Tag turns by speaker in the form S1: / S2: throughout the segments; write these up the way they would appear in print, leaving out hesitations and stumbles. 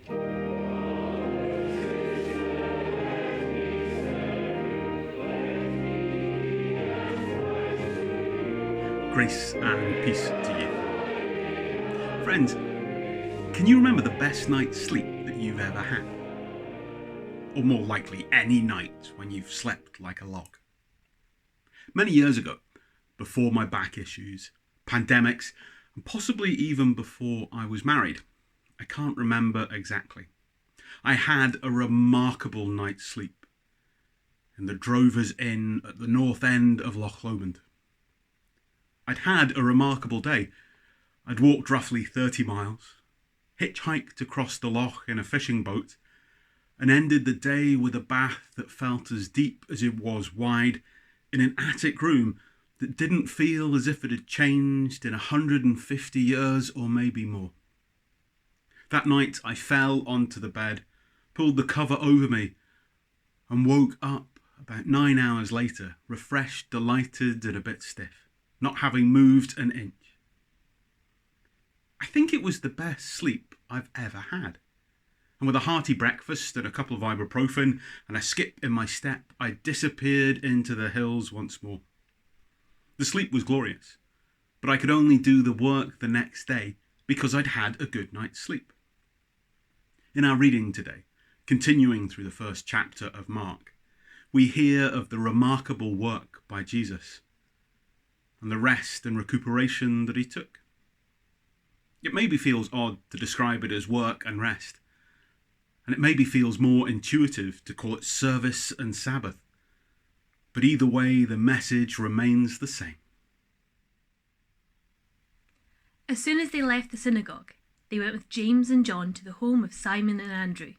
S1: Grace and peace to you. Friends, can you remember the best night's sleep that you've ever had? Or more likely, any night when you've slept like a log? Many years ago, before my back issues, pandemics, and possibly even before I was married, I can't remember exactly, I had a remarkable night's sleep in the Drovers Inn at the north end of Loch Lomond. I'd had a remarkable day. I'd walked roughly 30 miles, hitchhiked across the loch in a fishing boat, and ended the day with a bath that felt as deep as it was wide in an attic room that didn't feel as if it had changed in 150 years or maybe more. That night I fell onto the bed, pulled the cover over me, and woke up about 9 hours later, refreshed, delighted, and a bit stiff, not having moved an inch. I think it was the best sleep I've ever had. And with a hearty breakfast and a couple of ibuprofen and a skip in my step, I disappeared into the hills once more. The sleep was glorious, but I could only do the work the next day because I'd had a good night's sleep. In our reading today, continuing through the first chapter of Mark, we hear of the remarkable work by Jesus and the rest and recuperation that he took. It maybe feels odd to describe it as work and rest, and it maybe feels more intuitive to call it service and Sabbath, but either way, the message remains the same.
S2: As soon as they left the synagogue, they went with James and John to the home of Simon and Andrew.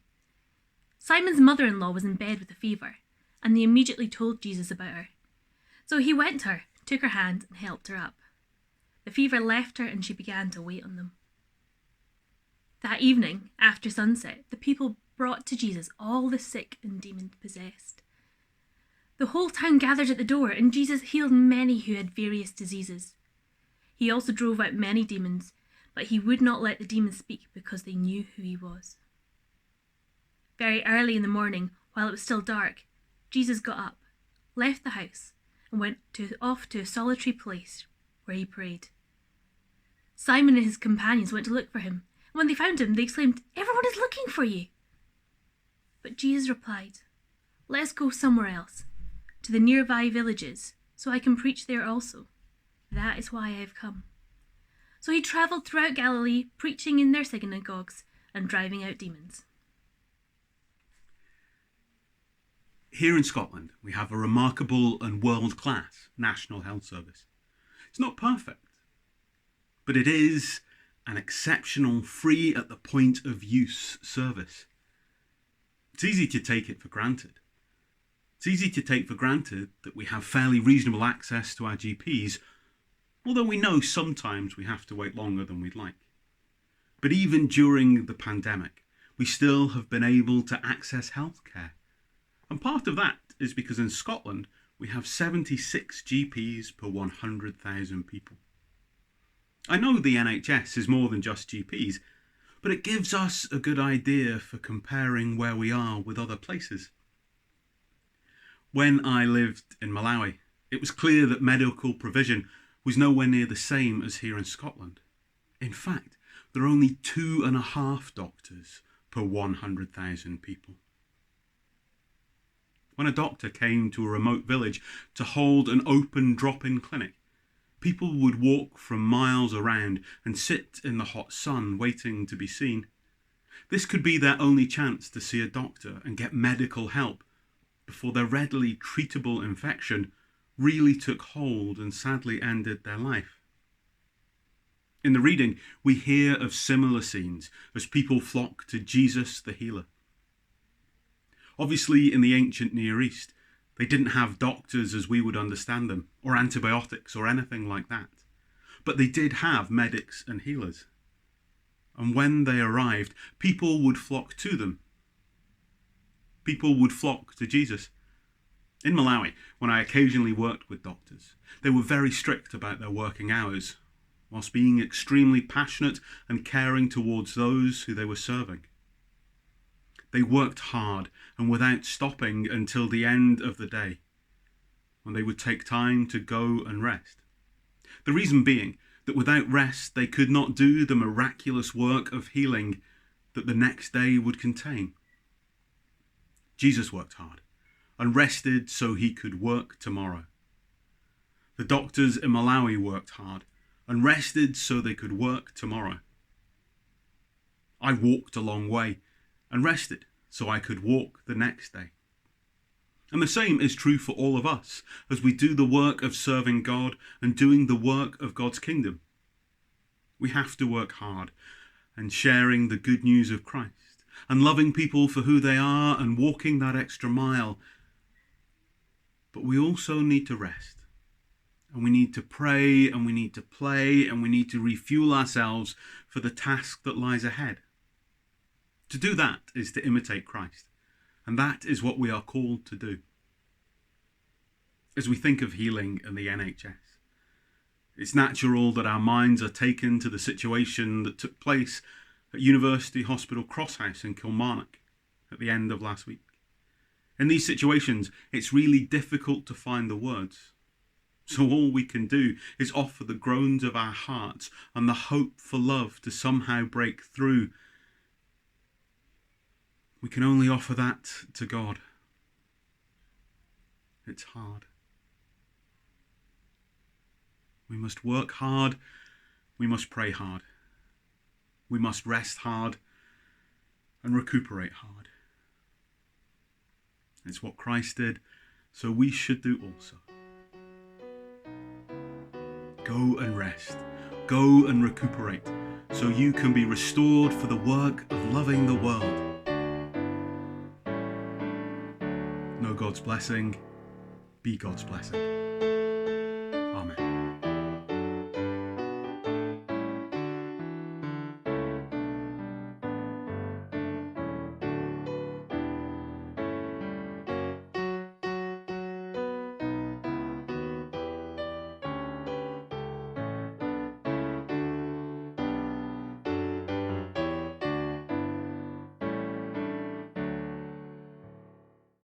S2: Simon's mother-in-law was in bed with a fever, and they immediately told Jesus about her. So he went to her, took her hand and helped her up. The fever left her and she began to wait on them. That evening, after sunset, the people brought to Jesus all the sick and demon-possessed. The whole town gathered at the door, and Jesus healed many who had various diseases. He also drove out many demons, but he would not let the demons speak because they knew who he was. Very early in the morning, while it was still dark, Jesus got up, left the house, and went off to a solitary place where he prayed. Simon and his companions went to look for him, and when they found him, they exclaimed, "Everyone is looking for you!" But Jesus replied, "Let's go somewhere else, to the nearby villages, so I can preach there also. That is why I have come." So he travelled throughout Galilee, preaching in their synagogues and driving out demons.
S1: Here in Scotland, we have a remarkable and world-class National Health Service. It's not perfect, but it is an exceptional, free at the point of use service. It's easy to take it for granted. It's easy to take for granted that we have fairly reasonable access to our GPs, although we know sometimes we have to wait longer than we'd like. But even during the pandemic, we still have been able to access healthcare. And part of that is because in Scotland, we have 76 GPs per 100,000 people. I know the NHS is more than just GPs, but it gives us a good idea for comparing where we are with other places. When I lived in Malawi, it was clear that medical provision was nowhere near the same as here in Scotland. In fact, there are only 2.5 doctors per 100,000 people. When a doctor came to a remote village to hold an open drop-in clinic, people would walk from miles around and sit in the hot sun waiting to be seen. This could be their only chance to see a doctor and get medical help before their readily treatable infection really took hold and sadly ended their life. In the reading, we hear of similar scenes as people flock to Jesus the healer. Obviously, in the ancient Near East, they didn't have doctors as we would understand them, or antibiotics or anything like that. But they did have medics and healers. And when they arrived, people would flock to them. People would flock to Jesus. In Malawi, when I occasionally worked with doctors, they were very strict about their working hours, whilst being extremely passionate and caring towards those who they were serving. They worked hard and without stopping until the end of the day, when they would take time to go and rest. The reason being that without rest they could not do the miraculous work of healing that the next day would contain. Jesus worked hard and rested so he could work tomorrow. The doctors in Malawi worked hard and rested so they could work tomorrow. I walked a long way and rested so I could walk the next day. And the same is true for all of us as we do the work of serving God and doing the work of God's kingdom. We have to work hard and sharing the good news of Christ and loving people for who they are and walking that extra mile. But we also need to rest, and we need to pray, and we need to play, and we need to refuel ourselves for the task that lies ahead. To do that is to imitate Christ, and that is what we are called to do. As we think of healing and the NHS, it's natural that our minds are taken to the situation that took place at University Hospital Crosshouse in Kilmarnock at the end of last week. In these situations, it's really difficult to find the words. So all we can do is offer the groans of our hearts and the hope for love to somehow break through. We can only offer that to God. It's hard. We must work hard. We must pray hard. We must rest hard and recuperate hard. It's what Christ did, so we should do also. Go and rest. Go and recuperate, so you can be restored for the work of loving the world. Know God's blessing. Be God's blessing.